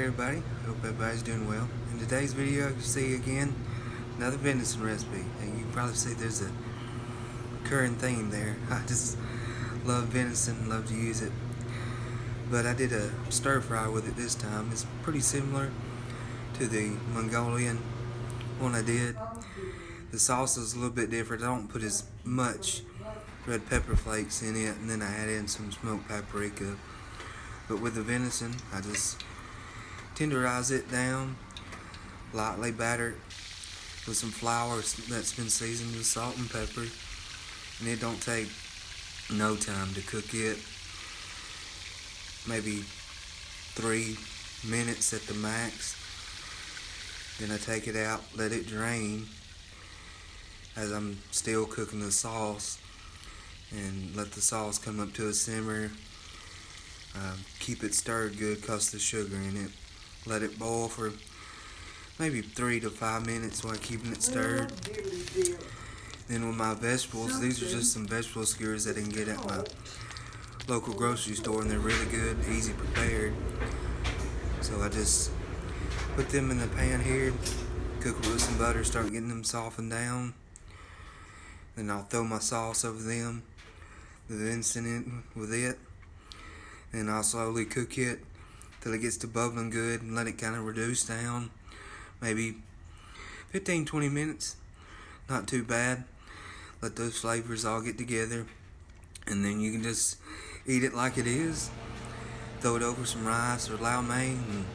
everybody, hope everybody's doing well. In today's video you see again another venison recipe, and you can probably see there's a recurring theme there. I just love venison, love to use it, but I did a stir fry with it this time. It's pretty similar to the Mongolian one I did. The sauce is a little bit different. I don't put as much red pepper flakes in it, and then I add in some smoked paprika. But with the venison, I just tenderize it down, lightly batter it with some flour that's been seasoned with salt and pepper, and it don't take no time to cook it. Maybe 3 minutes at the max. Then I take it out, let it drain as I'm still cooking the sauce, and let the sauce come up to a simmer. Keep it stirred good because the sugar in it. Let it boil for maybe 3 to 5 minutes while keeping it stirred. Then with my vegetables, these are just some vegetable skewers that I can get at my local grocery store, and they're really good, easy prepared. So I just put them in the pan here, cook it with some butter, start getting them softened down. Then I'll throw my sauce over them, the venison in with it, and I'll slowly cook it till it gets to bubbling good and let it kind of reduce down. Maybe 15-20 minutes, not too bad. Let those flavors all get together, and then you can just eat it like it is. Throw it over some rice or lau mein and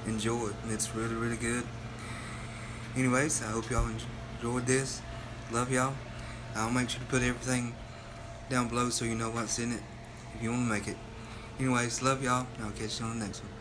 enjoy it, and it's really, really good. Anyways, I hope y'all enjoyed this. Love y'all. I'll make sure to put everything down below so you know what's in it if you want to make it. Anyways, love y'all, and I'll catch you on the next one.